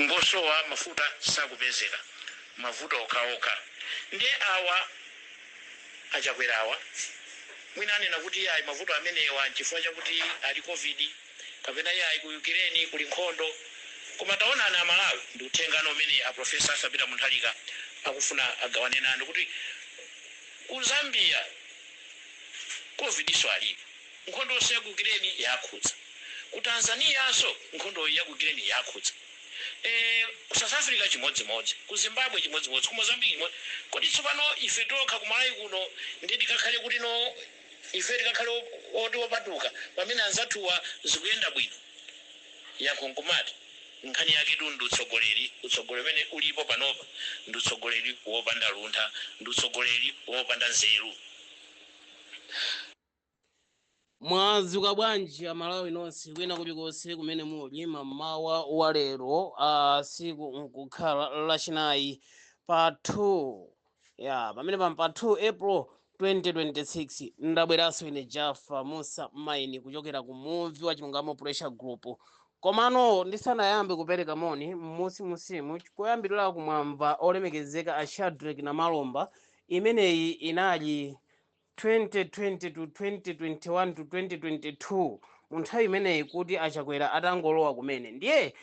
ngosowa mafuta sakupezeka, mavuto okaoka. Ndiye awa achakwerawa mwina anena kuti ayi mavuto amenewa chifukwa chakuti ali covid kapena ayi ku Ukraine kuli nkhondo, koma taona ana Malawi ndi utengano umene a Professor Sabita Mutharika akufuna agawane nanu kuti ku Zambia covid so alipo, nkhondo ya ku Ukraine yakhudza, ku Tanzania so nkhondo ya ku Ukraine yakhudza, ku South Africa chimodzimodzi, ku Zimbabwe chimodzimodzi, ku Mozambique. Kodi tsopano ife tokha ku Malawi kuno ndi tikakhale kuti no ife tikakhale oti wopatuka pamene anzathuwa zikuyenda bwino yakonkomati nkhani yake tu ndi utsogoleri umene ulipo panopa ndi utsogoleri wopanda luntha, ndi utsogoleri wopanda nzeru. Mwazuka bwanji Amalawi nonse kwina kulikonse kumene muli mmawa wa lero siku nkukhala lachinayi pa 2 pamene pa 2 April 2026 ndabweranso ine Jaffa Musa Maini kuchokera ku movie wa Chilungamo Pressure Group. Komano ndisanayambe kupereka moni musimu koyambirira kumwamba olemekezeka a Shadrack na Malomba, imeneyi inali 2020 to 2021 to 2022 munthawi imeneyi kuti achakwera atangolowa kumene. Ndiye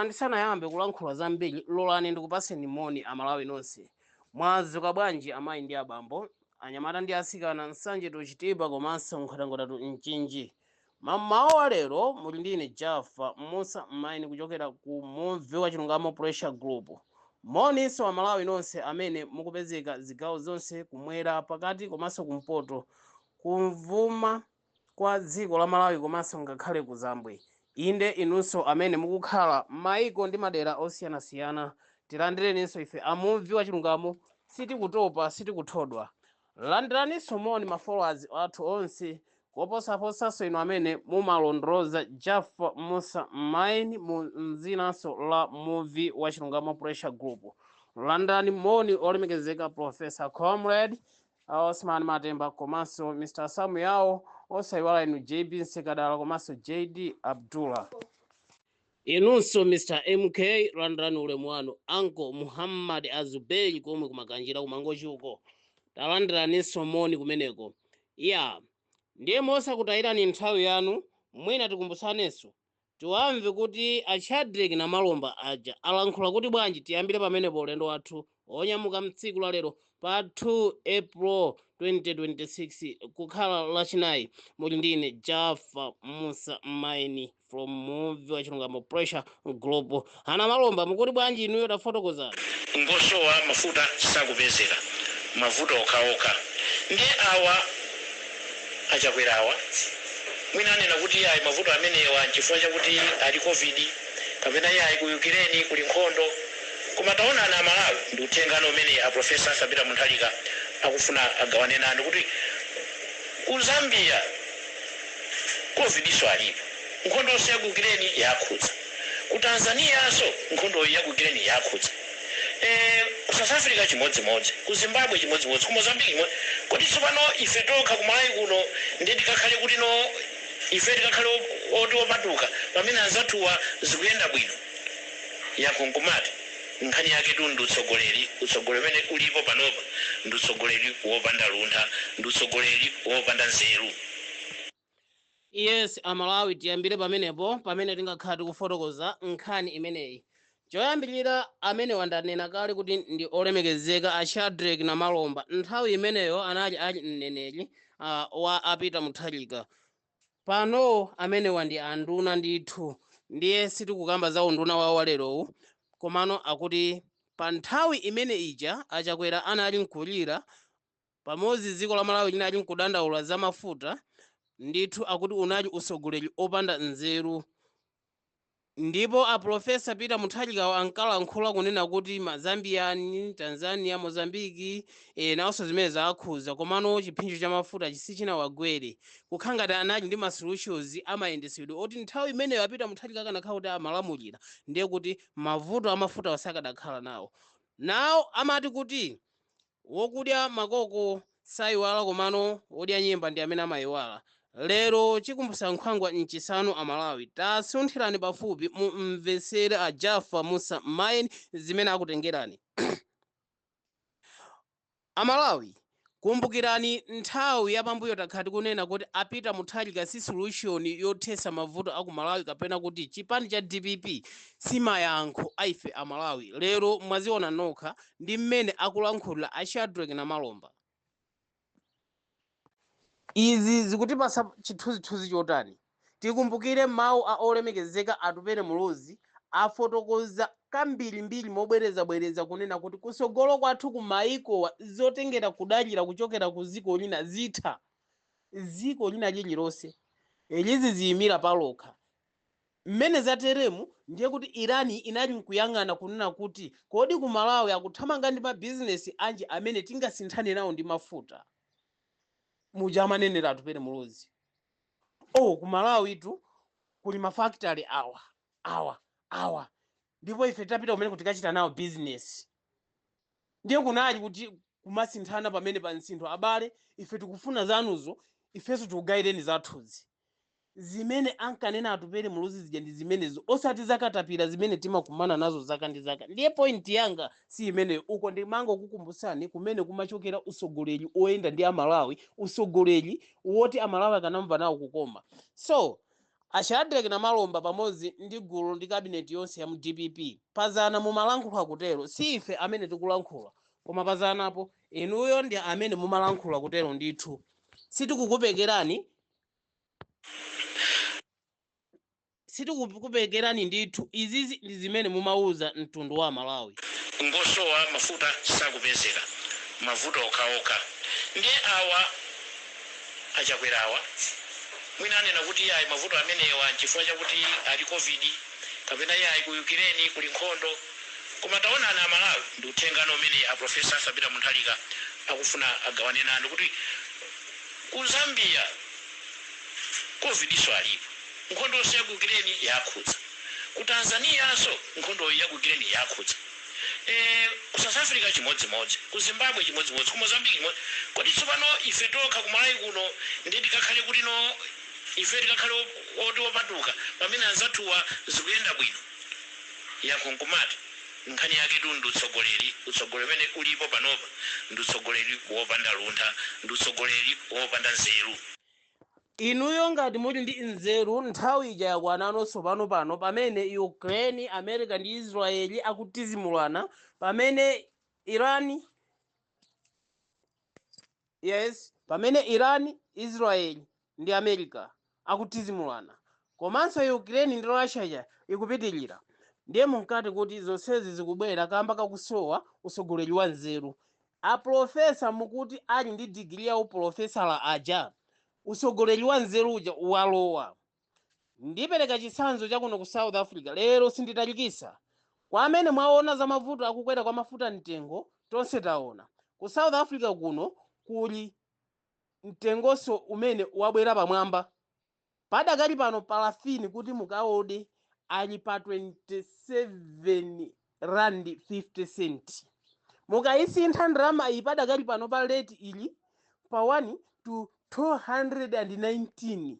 ndisanayambe kulankhula zambiri lolani ndikupaseni moni Amalawi nonse. Mwazuka bwanji amayi ndi abambo, anyamata ndi asikana, nsanje tochitipa komanso nkhatangotatu mchinji. Mmawa wa lero muli ndine Jaffa Musa Maini kuchokera ku movie wa Chilungamo Pressure Group. Moninso Amalawi nonse amene mukupezeka zigawo zonse kumwera pakati komanso kumpoto, kumvuma kwa dziko la Malawi komanso ngakhale ku Zambwe. Inde inunso amene mukukhala maiko ndi madera osiyanasiyana, tilandireninso ife a movie wa Chilungamo, sitikutopa sitikuthodwa. Landiraninso moni ma followers athu onse koposaposaso inu amene mumalondoloza Jaffa Musa Maini mzinanso la movie wa Chilungamo Pressure Group. Landani moni olemekezeka Professor Comrade Osman Matemba komanso Mr. Samuel osaiwala inu JB Nsekadala komanso JD Abdullah. Inunso Mr. MK landani ulemu wanu Uncle Muhammad Azubeli komwe kumakanjira kumangochi uko. Talandiraninso moni kumeneko. Ndiye mosakutayirani nthawi yanu, mwina tikumbutsanenso tiwamve kuti a Shadrack na Malomba aja alankhula kuti bwanji. Tiyambire pamenepo ulendo wathu onyamuka mtsiku la lero pa 2 April 2026 kukhala lachinayi. Muli ndine Jaffa Musa Maini from movie wa Chilungamo Pressure Group. Ana Malomba mukuti bwanji inuyo tafotokozani? Ngosowa mafuta sakupezeka, mavuto okaoka. Ndiye awa achakwerawa mwina anena kuti ayi mavuto amenewa chifukwa chakuti ali covid kapena ayi ku Ukraine kuli nkhondo, koma taona ana Malawi ndi utengano umene a Professor Sabita Mutharika akufuna agawane nanu kuti ku Zambia covid so alipo, nkhondo ya ku Ukraine yakhudza, ku Tanzania so nkhondo ya ku Ukraine yakhudza, ku South Africa chimodzimodzi, ku Zimbabwe chimodzimodzi, ku Mozambique. Kodi tsopano ife tokha ku Malawi kuno ndi tikakhale kuti no ife tikakhale oti wopatuka pamene anzathuwa zikuyenda bwino yakonkomati nkhani yake tu ndi utsogoleri umene ulipo panopa ndi utsogoleri wopanda luntha, ndi utsogoleri wopanda nzeru. Yes, Amalawi tiyambire pamenepo pamene tingakhala tikufotokoza nkhani imeneyi. Choyambirira amene wandanena kale kuti ndi olemekezeka a Shadrack na Malomba, nthawi imeneyo anali ali mneneri wa apita Mutharika. Pano amene wandi anduna ndithu, ndiye sitikukamba za unduna wawo walerowu, komano akuti pa nthawi imene ija achakwera anali nkulira pamodzi dziko la Malawi linali nkudandaula za mafuta, ndithu akuti unali utsogoleri opanda nzeru. Ndipo a Professor Peter Mutharika ankalankhula kunena kuti Mazambiani, Tanzania, Mozambiki nawonso zimene zakhuza, komano chiphinjo cha mafuta sichinawagwere. Kukhangati anali ndi masolutions amayendesedwe oti nthawi imeneyo a Peter Mutharika akanakhala kuti amalamulira, ndiye kuti mavuto amafuta wasakadakhala nawo. Nawo amati kuti wokudya makoko sayiwala komano wodya nyemba ndi amene amayiwala. lero chikumbusa nkhwangwa mchisanu amalawi tasunthirani pafupi mumvesere a Jaffa Musa Mayen zimene akutengerani. Amalawi, kumbukirani nthawi yapambuyo takhati kunena kuti apita muthalika si solution yothesa mavuto aku Malawi kapena kuti chipani cha DPP simayankho aife Amalawi. Lero mwaziona nokha ndi mmene akulankhula a Shadrack na Malomba. Izi zikutipasa chithunzithunzi chotani. Tikumbukire mawu a olemekezeka Atupele Muluzi afotokoza kambirimbiri mobwereza kunena kuti kusogolo kwathu ku maiko zotengera kudalira kuchokera ku ziko lina zitha ziko lina lililonse elizi ziyimira palokha. Mmene zateremu ndiye kuti Irani inali nkuyang'ana kunena kuti kodi ku Malawi akuthamanga ndi mabizinesi anji amene tingasinthane nawo ndi mafuta. Muja amanenera Atupele Muluzi. Ku Malawi tu kuli mafactory awa ndipo ife tapita kumene kuti tikachita nawo business. Ndiye kunali kuti kumasinthana pamene pa msintho abale ife tikufuna zanuzo ifenso tikugayireni zathuzi. Zimene ankanena Atupele Muluzi zija ndi zimenezo osati zakatapira zimene timakumana nazo zaka ndi zaka. Ndiye point yanga si imene uko ndimango kukumbusani kumene kumachokera usogoleri oyenda ndi Amalawi, usogoleri woti Amalawi akanamva nawo kukoma. So a Shadrack na Malomba pamodzi ndi gulu ndi kabineti yonse ya mu DPP pazana mumalankhula akutero si ife amene tikulankhula koma pazanapo inuyo ndi amene mumalankhula kutero ndithu sitikukupekerani ndithu. Izizi ndi zimene mumauza mtundu wa Malawi. Ngosowa mafuta sakupezeka mavuto okhaokha ndiye awa achakwerawa mwina anena kuti ayi mavuto amenewa chifukwa chakuti ali covid kapena ayi ku Ukraine kuli nkhondo koma taonani Amalawi ndi uthengano umene a Professor Sabina Muthalika akufuna agawane nanu kuti ku Zambia covid iso alipo nkhondo yonse ya ku Ukraine yakhudza ku Tanzania so nkhondo ya ku Ukraine yakhudza ku South Africa chimodzimodzi ku Zimbabwe chimodzimodzi ku Mozambique kodi tsopano ife tokha ku Malawi kuno ndi tikakhale kuti no ife tikakhale oti wopatuka pamene anzathuwa zikuyenda bwino yakonkomati nkhani yake tu ndi utsogoleri umene ulipo panopa ndi utsogoleri wopanda luntha ndi utsogoleri wopanda nzeru. Inuyo ngati muli ndi nzeru nthawi ija yakwananso pano pamene Ukraine, America ndi Israeli akutizimulana pamene Irani, Israeli ndi America akutizimulana komanso Ukraine ndi Russia ikupitilira. Ndiye munkati kuti zonsezi zikubwera kamba kakusowa usogoleri wa nzeru. A profesa mukuti ali ndi digiri ya uprofesala aja usogoleri wa nzeru uja walowa. Ndipereka chitsanzo chakuno ku South Africa lero sinditalikisa kwa amene mwaona za mavuto akukwera kwa mafuta mtengo tonse taona. Ku South Africa kuno kuli mtengonso umene wabwera pamwamba. Padakali pano parafini kuti mukaode ali pa 27 rand 50 cent. Mukayisintha ndalama iyi padakali pano pa rate ili pa 1 to 219.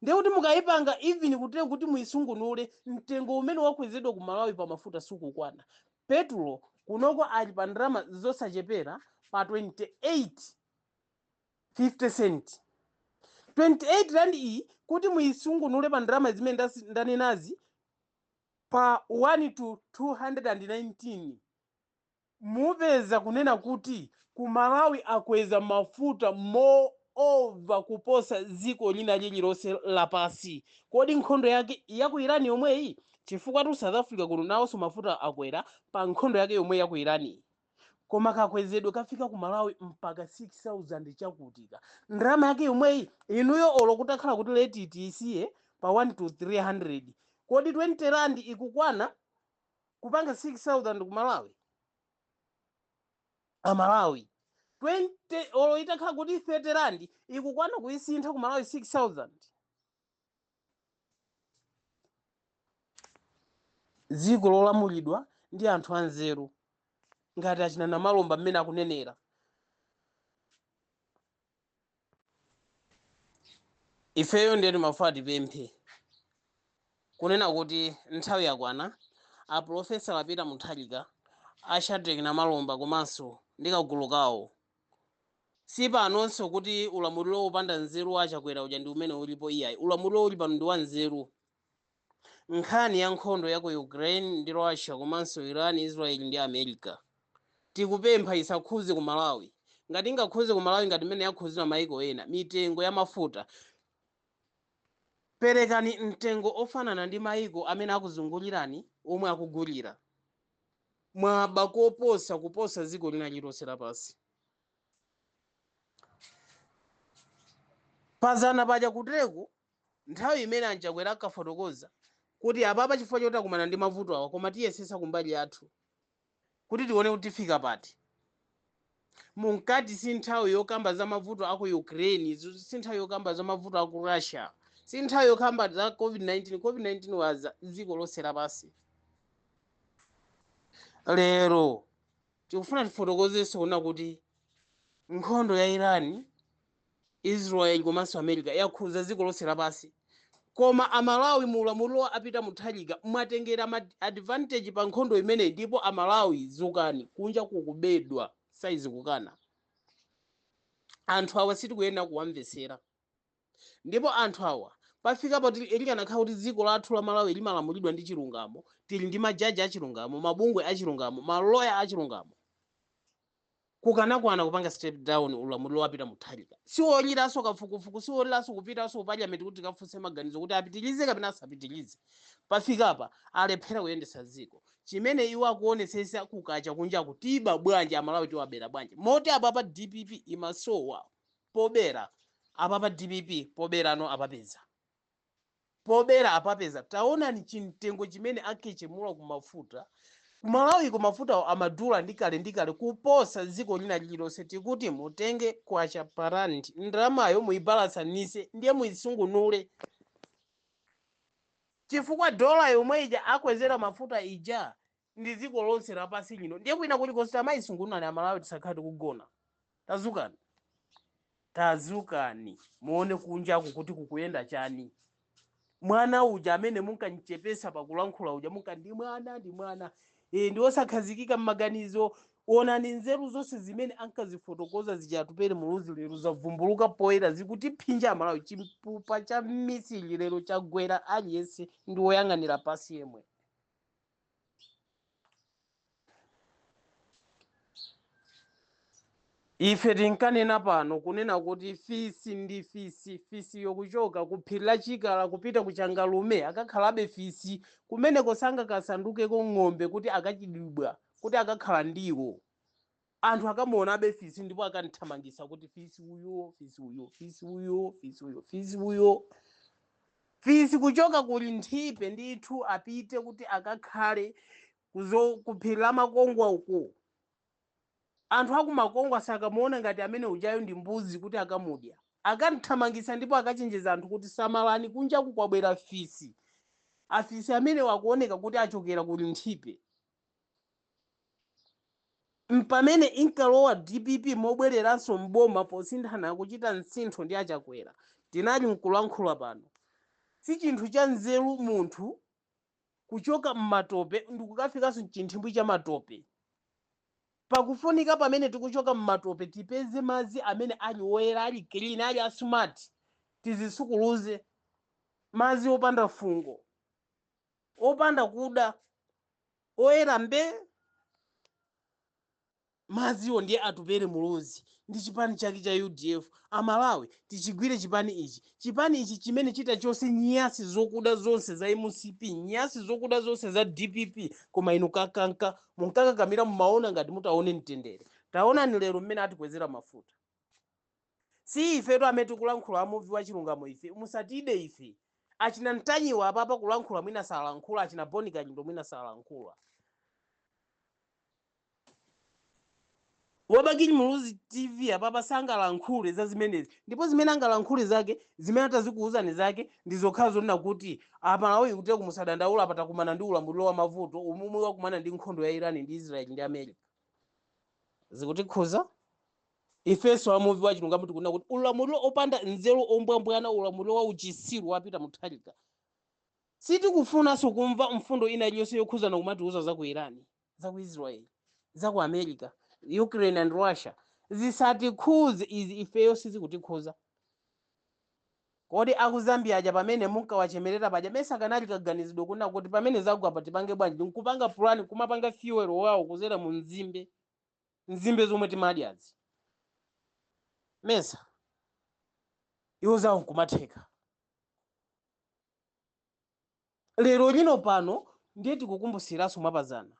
Ndiye kuti mukayipanga even kuti muyisungunule mtengo umene wakwezedwa ku Malawi pa mafuta sukukwana. Petrol kunoko ali pa ndalama zosachepera pa 28.50 cent. 28 rand iyi kuti muyisungunule pa ndalama zimene ndanenazi pa 1 to 219 mupeza kunena kuti ku Malawi akweza mafuta over kuposa ziko lina lililonse lapasi. Kodi nkhondo yake ya ku Irani yomweyi chifukwa tu South Africa kuno nawonso mafuta akwera pa nkhondo yake yomwe ya ku Irani. Koma kakwezedwe kafika ku Malawi mpaka 6,000 chakutika. Ndalama yake yomweyi inuyo olo kutakhala kuti leti itisiye pa 1 to 300. Kodi 20 rand ikukwana kupanga 6,000 ku Malawi? Amalawi 20 olo itakhala kuti 30 rand ikukwana kuyisintha ku Malawi 6,000. Ziko lolamulidwa ndi anthu anzeru ngati achina na Malomba mmene akunenera. ifeyo ndiye timafuna tipemphe kunena kuti nthawi yakwana aprofesa Peter Mutharika, Shadrack Namalomba komanso ndi kagulu kawo sipanonso kuti ulamuliro wopanda nzeru wachakwera uja ndi umene ulipo iyayi. Ulamuliro uli pano ndi wa nzeru. Nkhani ya nkhondo ya ku Ukraine ndi Russia komanso Iran, Israel ndi America tikupempha isakhuze ku Malawi. Ngati ingakhuze ku Malawi ngati imene yakhuzira maiko ena, mitengo ya mafuta perekani mtengo ofanana ndi maiko amene akuzungulirani omwe akugulira mwaba kuposa dziko lina lililonse lapansi. Pazana paja kuteku nthawi imene anchakwera akafotokoza kuti apapa chifukwa choti akumana ndi mavuto awa, koma tiyesesa kumbali yathu kuti tione kuti tifika pati. Munkati si nthawi yokamba za mavuto aku Ukraine, si nthawi yokamba za mavuto aku Russia, si nthawi yokamba za COVID-19. COVID-19 waza dziko lonse lapansi. Lero tikufuna tifotokozenso kuona kuti nkhondo ya Iran, Israel komanso America yakhuza dziko lonse lapansi, koma Amalawi mu ulamuliro a Peter Mutharika mwatengera advantage pa nkhondo imeneyi, ndipo Amalawi zukani kunja kukubedwa saizi kukana. Anthu awa sitikuyenda kuwamvetsera, ndipo anthu awa pafika poti likanakhala kuti dziko lathu la Malawi limalamulidwa ndi chilungamo, tili ndi majaji achilungamo, mabungwe achilungamo, maloya achilungamo, kukanakwana kupanga step down ulamuliro wa Peter Mutharika. Siwoliranso kafukufuku, siwoliranso kupitanso parliament kuti kafunse maganizo kuti apitilize kapena asapitilize. Pafika apa alephera kuyendesa dziko. Chimene iwo akuonetsetsa kukacha kunja kutiba bwanji Amalawi tiwabera bwanji. Moti apapa DPP imasowa pobera, apapa DPP pobera no apapeza. Pobera apapeza. Taona ni chimtengo chimene akechemula kumafuta. Malawi ku mafuta amadula ndikale kuposa dziko lina lililonse. Tikuti mutenge kwacha parandi ndalamayo muibalansanise ndiye muisungunule. Chifukwa dola yomwe ija akwezera mafuta ija ndi dziko lonse lapansi lino, ndiye kwina kulikonse amayisungunula Amalawi tisakhale kugona. Tazukani muone kunjaku kuti kukuyenda chani. Mwana uja amene munkanchepesa pakulankhula uja ndi mwana ndi osakhazikika m'maganizo. Onani nzeru zonse zimene ankazifotokoza zijatupere muluzi lero zavumbuluka poyera zikuti phinja Amalawi. Chimpupa cha misili lero chagwera aliyense ndi woyang'anira pasi yemwe. Ife tinkanena pano kunena kuti fisi ndi fisi yokuchoka kuphiri la Chikala kupita kuchangalume akakhalabe fisi kumene kosanga kasandukeko ng'ombe kuti akachidibwa kuti akakhala ndiwo. Anthu akamuonabe fisi ndipo akanithamangisa kuti fisi uyo, fisi uyo, fisi uyo, fisi uyo, fisi uyo. Fisi kuchoka kuli nthipe ndithu apite kuti akakhale kuphiri la Makongwa uko. Anthu akumakongwa sakamuona ngati amene ujayo ndi mbuzi kuti akamudya, akanithamangisa ndipo akachenjeza anthu kuti samalani kunja kukwabwera fisi. Afisi amene wakuoneka kuti achokera kuli nthipe. Mpamene inkalowa DPP mobwereranso mboma posinthana kuchita msintho ndi achakwera, tinali nkulankhula pano. Si chinthu cha nzeru munthu kuchoka m'matope ndikukafikanso m'chinthimbi cha matope. Pakufunika pamene tikuchoka m'matope tipeze madzi amene ali woyera, ali clean, ali asmart, tizisukuluze. Madzi opanda fungo, opanda kuda, oyera mbe. Madziwo ndiye atupere muluzi ndi chipani chake cha UDF. Amalawi tichigwire chipani ichi. Chipani ichi chimene chita chonse nyasi zokuda zonse za MCP, nyasi zokuda zonse za DPP, koma inu kakanka munkakakamira mumaona ngati mutaone mtendere. Taona ni lero mmene atikwezera mafuta. Si ife to amene tikulankhula amuvi wa chilungamo ife, musatide ife. Achina Ntanyiwa apapa kulankhula mwina salankhula, achina Bonika Nyindo mwina salankhula. Wabakili muluzi TV apapa sangalankhule za zimenezi, ndipo zimene angalankhule zake zimene atazikuuzani zake ndizokhala zonena kuti Amalawi kuti kumusadandaula apata kumana ndi ulamuliro wa mavuto umwe wakumana ndi nkhondo ya Iran ndi Israel ndi America. Zikutikhuza ifenso amuvi wachilungamo tikunena kuti ulamuliro opanda nzeru ombwambwana ulamuliro wa uchisiru wapita Mutharika. Sitikufunanso kumva mfundo ina iliyonse yokhuzana kumatiuza za ku Iran, za ku Israel, za ku America, Ukraine and Russia. Zisatikhuze izi ifeyo sizikutikhuza. Kodi aku Zambia aja pamene munkawachemerera paja mesa kanali kaganizidwe kuna kuti pamene zagwa pa tipange bwanji nkupanga plan kumapanga fuel wawo kuzera mu nzimbe zomwe timadyazi. Mesa iwo zawo nkumatheka. Lero lino pano ndiye tikukumbusiraso mwapazana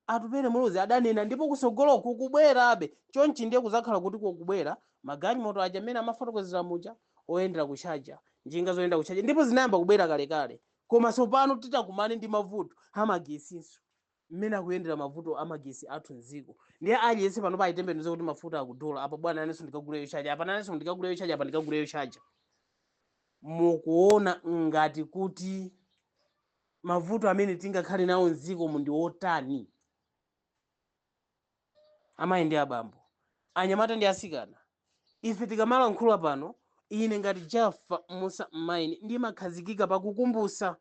atupere Muluzi adanena ndipo kusogolo kukubwerabe chonchi ndiye kuzakhala kuti kukubwera magalimoto aja amene amafotokozera muja oyendera kuchaja njinga zoyenda kuchaja ndipo zinayamba kubwera kalekale koma sopano titakumane ndi mavuto amagesinso mmene akuyendera mavuto amagesi athu mdziko ndiye aliyense pano payitembenuze kuti mafuta akudula apa bwana nanenso ndikaguleyo chaja apa nanenso ndikaguleyo chaja apa ndikaguleyo chaja. Mukuona ngati kuti mavuto amene tingakhale nawo mdziko mu ndi otani. Amayi ndi abambo, anyamata ndi asikana, ife tikamalankhula pano ine ngati Jaffa Musa Maini ndimakhazikika pakukumbusa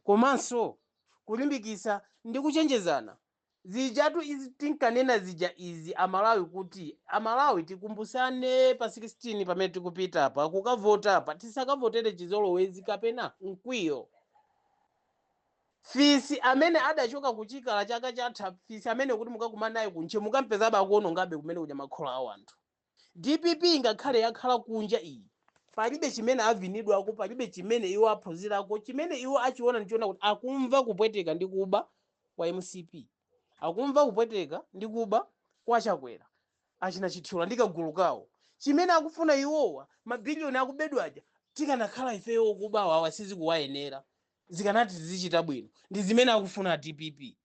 komanso kulimbikisa ndi kuchenjezana. Zijatu izi tinkanena zija izi Amalawi kuti Amalawi tikumbusane pa 16 pamene tikupita apa kukavota apa tisakavotere chizolowezi kapena mkwiyo. Fisi amene adachoka kuchikala chaka chatha fisi amene kuti mukakumana naye kunche mukampeza bakuonongabe kumene kuja makhola a anthu. DPP ngakhale yakhala kunja iyi palibe chimene avinidwako palibe chimene iwo aphunzirako chimene iwo achiona ndichiona kuti akumva kupweteka ndi kuba kwa MCP, akumva kupweteka ndi kuba kwa Chakwera achina chithyola ndi kagulu kawo chimene akufuna iwowa mabiliyoni akubedwaja tikanakhala ifeyo kubawa awasizi kuwayenera zikanati zichita bwino ndi zimene akufuna DPP.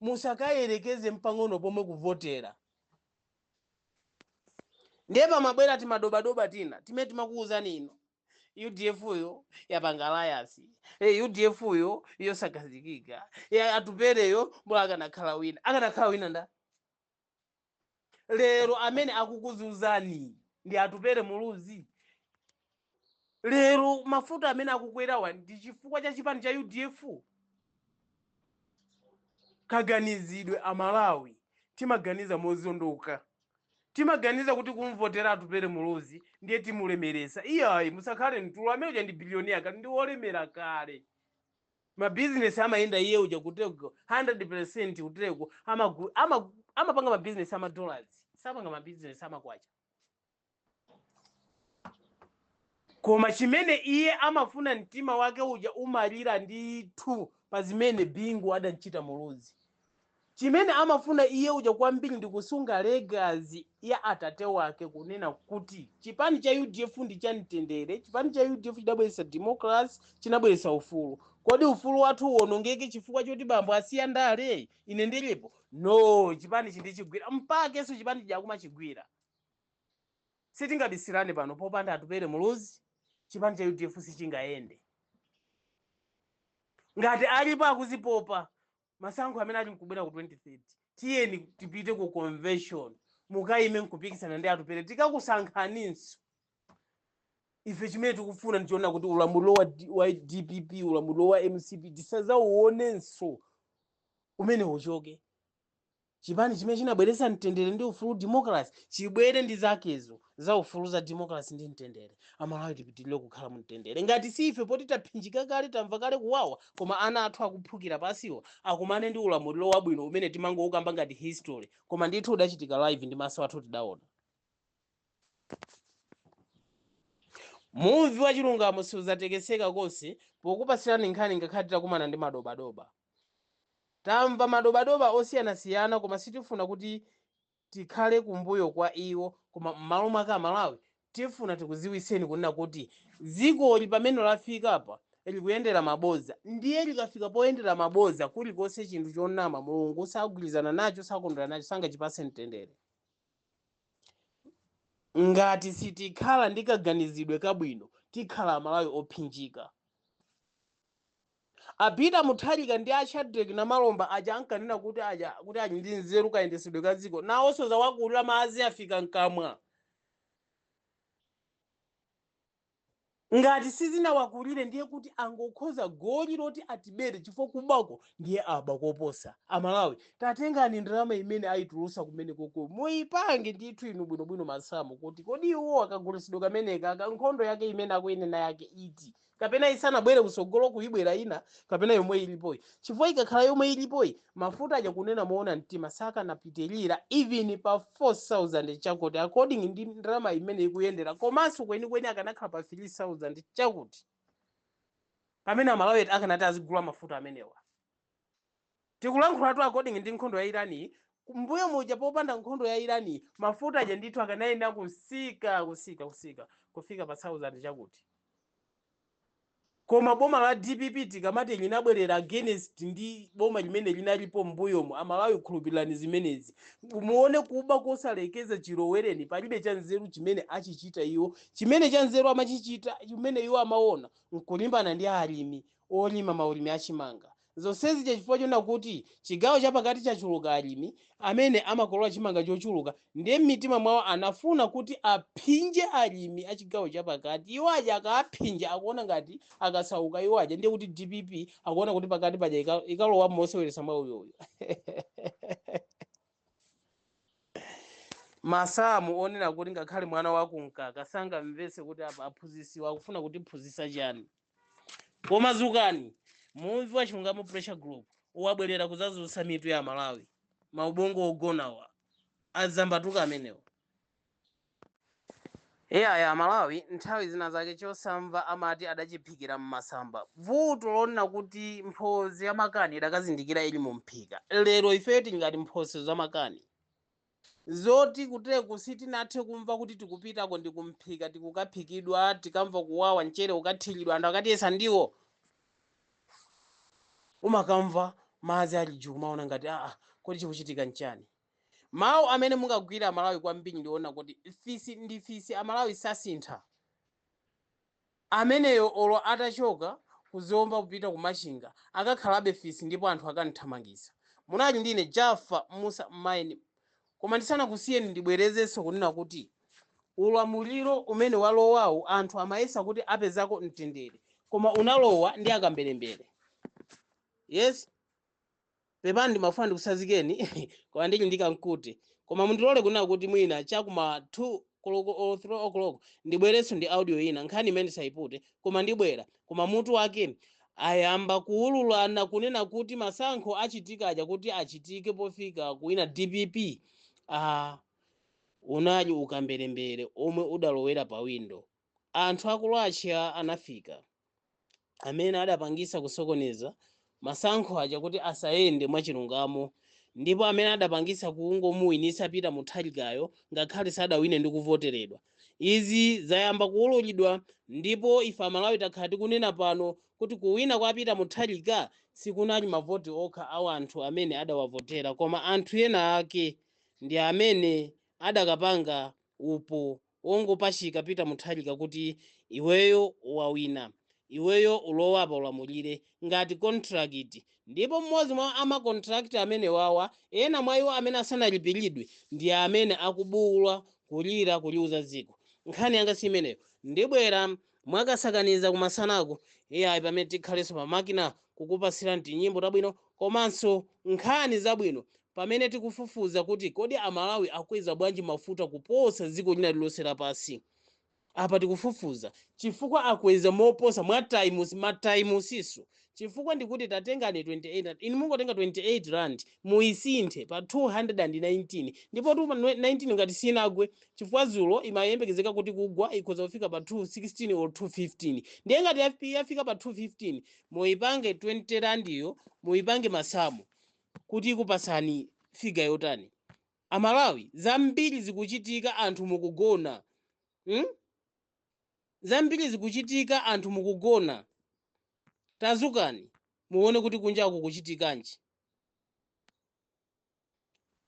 Musakayerekeze mpang'ono pomwe kuvotera ndiye pamabwera timadobadoba tina timene timakuwuzani ino UDF yo yapanga alliance, UDF yo yosakazikika atupereyo mbona akanakhala wina nda. Lero amene akukuzuzani ndi atupere Muluzi. Lero mafuta amene akukwerawa ndi chifukwa cha chipani cha UDF. Kaganizidwe Amalawi timaganiza mozondoka, timaganiza kuti kumvotera atupere Muluzi ndiye timulemeresa. Iyayi musakhale mtulu amene uja ndi biliyoniya kale ndi wolemera kale. Mabizinesi amayenda iye uja kutego 100% kutego amapanga mabizinesi ama dollars sapanga mabizinesi amakwacha. Koma chimene iye amafuna mtima wake uja umalira ndithu pa zimene bingu adanchita Muluzi. Chimene amafuna iye uja kwambiri ndi kusunga legacy ya atate wake kunena kuti chipani cha UDF ndi chamtendere, chipani cha UDF chidabweretsa democracy, chinabweretsa ufulu. Kodi ufulu wathu uwonongeke chifukwa choti bambo asiya ndale ine ndilipo? No, chipani chindi chigwira mpakeso chipani chakuma chigwira. Sitingabisirane pano popanda atupere Muluzi chipani cha UDF sichingayende. Ngati alipo akuzipopa masankho amene ali mkubwera ku 2030 tiyeni tipite ku convention mukayime nkupikisana ndi atupere tikakusankhaninso. Ife chimene tikufuna ndichiona kuti ulamuliro wa DPP ulamuliro wa MCP tisazauonenso umene uchoke. Chipani chimene chinabweretsa mtendere ndi ufulu democracy chibwere ndi zakezo za ufulu za democracy ndi mtendere. Amalawi tipitirire kukhala mtendere. Ngati si ife poti taphinjika kale tamva kale kuwawa koma ana athu akuphukira pasiwo akumane ndi ulamuliro wabwino umene timangoukamba ngati history koma ndithu udachitika live ndi maso athu tidaona. Muvi wa chilungamo siuzatekeseka konse pokupasirani nkhani ngakhale titakumana ndi madobadoba. Tamva madobadoba osiyanasiyana koma sitifuna kuti tikhale kumbuyo kwa iwo koma m'malo mwake Amalawi tifuna tikuziwiseni kunena kuti dzikoli pamene lafika apa likuyendera maboza ndiye likafika poyendera maboza kulikonse chinthu chonama Mulungu sagwirizana nacho sakondwera nacho sangachipase mtendere. Ngati sitikhala ndi kaganizidwe kabwino tikhala Amalawi ophinjika. Apita Mutharika ndi Shadrack na Malomba aja ankanena kuti ali ndi nzeru kayendesedwe ka dziko nawonso zawakulira maazi afika mkamwa. ngati sizinawakulire ndiye kuti angokhoza goli loti atibere chifukwa kubako ndiye aba koposa. Amalawi tatengani ndalama imene ayitulusa kumene koko muyipange ndithu inu bwinobwino masamu kuti kodi iwo akagulitsidwa kameneka nkhondo yake imene akuyenera yake iti kapena isanabwere kusogolo kuibwera ina kapena yomwe ilipoyi chifukwa ikakhala yomwe ilipoyi mafuta aja kunena moona mtima sakanapitirira even pa 4,000 chakuti according ndi ndalama imene ikuyendera komanso kwenikweni akanakhala pa 3,000 chakuti pamene Amalawi akanati azigula mafuta amenewa. Tikulankhulatu according ndi nkhondo ya Irani mbuyo muja popanda nkhondo ya Irani mafuta aja ndithu akanayenda kusika kufika pa 1,000 chakuti. Koma boma la DPP tikamati linabwerera against ndi boma limene linalipo mbuyomo Amalawi khulupirani zimenezi muone kuba kosalekeza chilowereni palibe cha nzeru chimene achichita iwo chimene cha nzeru amachichita chimene iwo amaona nkulimbana ndi alimi olima maulimi achimanga. Zonsezi chifukwa chona kuti chigawo chapakati chachuluka alimi amene amakolola chimanga chochuluka ndiye mmitima mwawo anafuna kuti aphinje alimi achigawo chapakati. Iwo aja akaphinja akuona ngati akasauka iwo aja ndiye kuti DPP akuona kuti pakati paja ikalowa moseweretsa mwa uyoyo. Masamu onena kuti ngakhale mwana wakunkaka sangamvese kuti apa aphunzisiwa akufuna kuti phunzisa chani. Koma zukani muvi wa Chilungamo Pressure Group uwabwerera kuzazulutsa mitu ya Malawi maubongo ogonawa azambatuka amenewo. Ya Malawi nthawi zina zake chosamva amati adachiphikira mmasamba vuto lona kuti mphozi ya makani idakazindikira ili mu mphika. Lero ife tingati mphosi za makani zoti kuteko sitinathe kumva kuti tikupitako ndi kumphika tikukaphikidwa tikamva kuwawa mchere ukathiridwa anthu akatiyesa ndiwo umakamva madzi ali juu kumaona ngati kodi chikuchitika nchani. Mawu amene mungagwira Amalawi kwambiri ndiona kuti fisi ndi fisi Amalawi sasintha. Ameneyo olo atachoka kuzomba kupita kumachinga akakhalabe fisi ndipo anthu akanithamangiza. Munali ndine Jaffa Musa Maini koma ndisana kusiyeni ndibwerezenso kunena kuti ulamuliro umene walowawu anthu amayesa kuti apezako mtendere koma unalowa ndi akambelembere. Yes pepani ndimafuna ndikusazikeni koma ndili ndikamkute koma mundilole kunena kuti mwina chakuma 2 koloko or 3 o'clock ndibwerenso ndi audio ina nkhani imene sayipute koma ndibwera koma mutu wake ayamba kuululana kunena kuti masankho achitika aja kuti achitike pofika kuina DPP unali ukambelembere omwe udalowera pa window. Anthu akulacha anafika amene adapangisa kusokoneza masankho aja kuti asayende mwachilungamo ndipo amene adapangisa kungomuwinisa Peter Mutharikayo ngakhale sadawine ndi kuvoteredwa. Izi zayamba kuululidwa ndipo ife Amalawi takhala tikunena pano kuti kuwina kwa Peter Mutharika sikunali mavoti okha a anthu amene adawavotera koma anthu ena ake ndi amene adakapanga upo wongopachika Peter Mutharika kuti iweyo wawina iweyo ulowapa ulamulire ngati contract ndipo mmodzi mwa amacontract amene wawa ena mwa iwo amene asanalipiridwe ndi amene akubuwula kulira kuliuza dziko. Nkhani yanga si imeneyo ndibwera mwakasakaniza kumasanako ayi pamene tikhalenso pamakina kukupasira nyimbo tabwino komanso nkhani zabwino pamene tikufufuza kuti kodi Amalawi akweza bwanji mafuta kuposa dziko lina lilonse lapansi. Apa tikufufuza chifukwa akweza moposa mataimusiso chifukwa ndikuti tatengani 28 inu mungotenga 28 rand muisinthe pa 219 ndipo 219 ngati sinagwe chifukwa zulo imayembekezeka kuti kugwa ikhoza kufika pa 216 or 215 ndiye ngati yafika pa 215 muipange 20 randiyo muipange masamu kuti ikupasani figa yotani. Amalawi zambiri zikuchitika anthu mukugona. Zambiri zikuchitika anthu mukugona. Tazukani muone kuti kunjaku kuchitikanji.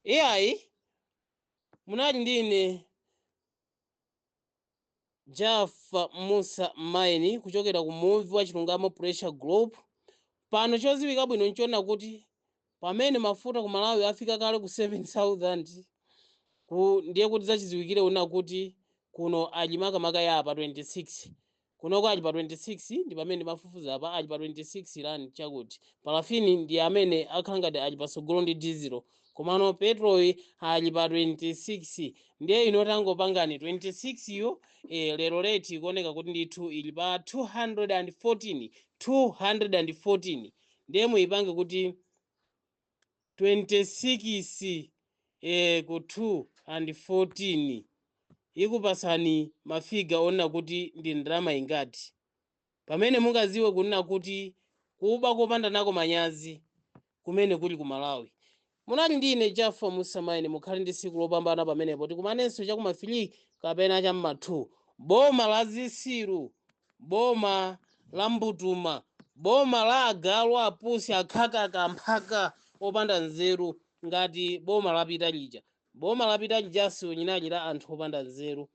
Ayi munali ndine Jaffa Musa Maini kuchokera ku muvi wa Chilungamo Pressure Group. Pano choziwika bwino nchona kuti pamene mafuta ku Malawi afika kale ku 7,000 ndiye kuti zachiziwikire una kuti kuno alimaka ya pa 26 kunoko ali pa 26 ndi pamene mafufuza apa ali pa 26 rand chakuti. Parafini ndi amene akhala ngati ali pasogolo ndi diesel, komano petrol ali pa 26. Ndiye ino tangopangani 26 yo lero rate ikuoneka kuti ndithu ili pa 214. Ndiye muyipange kuti 26 ku 214 ikupasani mafiga ona kuti ndi ndalama ingati. Pamene mungaziwe kunena kuti kuba kopanda nako manyazi kumene kuli ku Malawi. Munali ndi ine Jaffa Musamaini, mukhale ndi tsiku lopambana pamenepo tikumanenso chakuma 3 kapena chamma 2. Boma la Zisiru, boma la Mbutuma, boma la agalu apusi akhakaka amphaka opanda nzeru ngati boma lapita lija. Boma lapita lijanso linali la anthu opanda nzeru,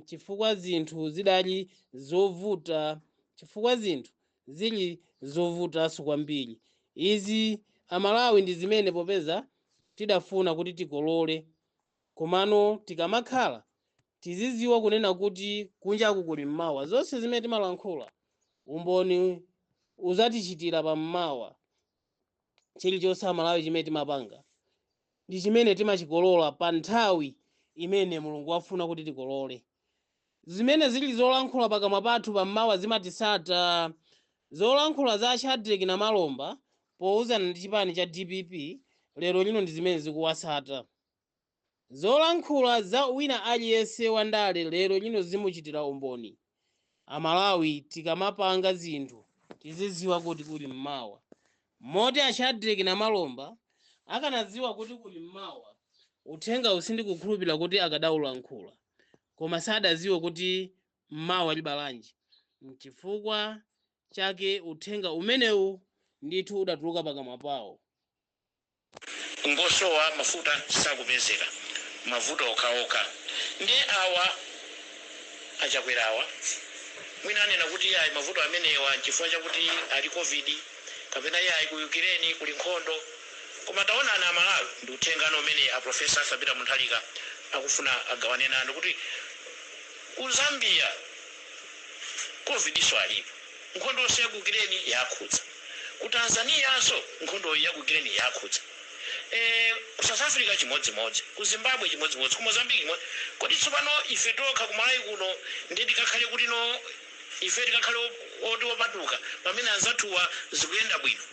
chifukwa zinthu zidali zovuta, chifukwa zinthu zili zovutanso kwambiri. Izi Amalawi ndi zimene popeza tidafuna kuti tikolole, komano tikamakhala tiziziwa kunena kuti kunjaku kuli mmawa. Zonse zimene timalankhula umboni uzatichitira pa mmawa. Chilichonse Amalawi chimene timapanga ndi chimene timachikolola pa nthawi imene Mulungu wafuna kuti tikolole. Zimene zili zolankhula pakamwa pathu pa mmawa zimatisata. Zolankhula za Shadrack na Malomba pouzana ndi chipani cha DPP lero lino ndi zimene zikuwasata. Zolankhula za wina aliyense wandale lero lino zimuchitira umboni. Amalawi tikamapanga zinthu tiziziwa kuti kuli mmawa. Moti a Shadrack na Malomba akanaziwa kuti kuli mmawa, uthenga usindikukhulupirira kuti akadaulankhula, koma sadaziwe kuti mmawa libalanji. Chifukwa chake uthenga umenewu ndithu udatuluka pakamwa pawo. Ngosowa mafuta sakupezeka, mavuto okaoka. Ndi awa achakwerawa mwina anena kuti ayi mavuto amenewa chifukwa chakuti ali covid kapena ayi ku Ukraine kuli nkhondo. Koma taona ana Malawi ndi uthengano umene a Professor Sabita Munthalika akufuna agawane nanu kuti ku Zambia covid iso alipo, nkhondo yonse ya ku Ukraine yakhudza. Ku Tanzania so nkhondo ya ku Ukraine yakhudza. Ku South Africa chimodzimodzi, ku Zimbabwe chimodzimodzi, ku Mozambique kodi tsopano ife tokha ku Malawi kuno ndi tikakhale kuti no ife tikakhale oti opatuka pamene anzathuwa zikuyenda bwino.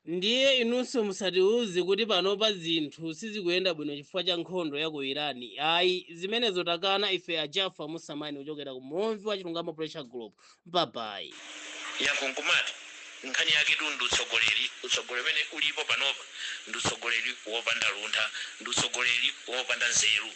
Ndiye inunso musatiuze kuti panopa zinthu sizikuyenda bwino chifukwa cha nkhondo ya ku Irani. Ayi zimenezo takana ife a Jaffa Musamaini kuchokera ku Muhomvi wa Chilungamo Pressure Group. Bye-bye. Yankunkumati nkhani yake ndi utsogoleri umene ulipo panopa ndi utsogoleri wopanda luntha, ndi utsogoleri wopanda nzeru.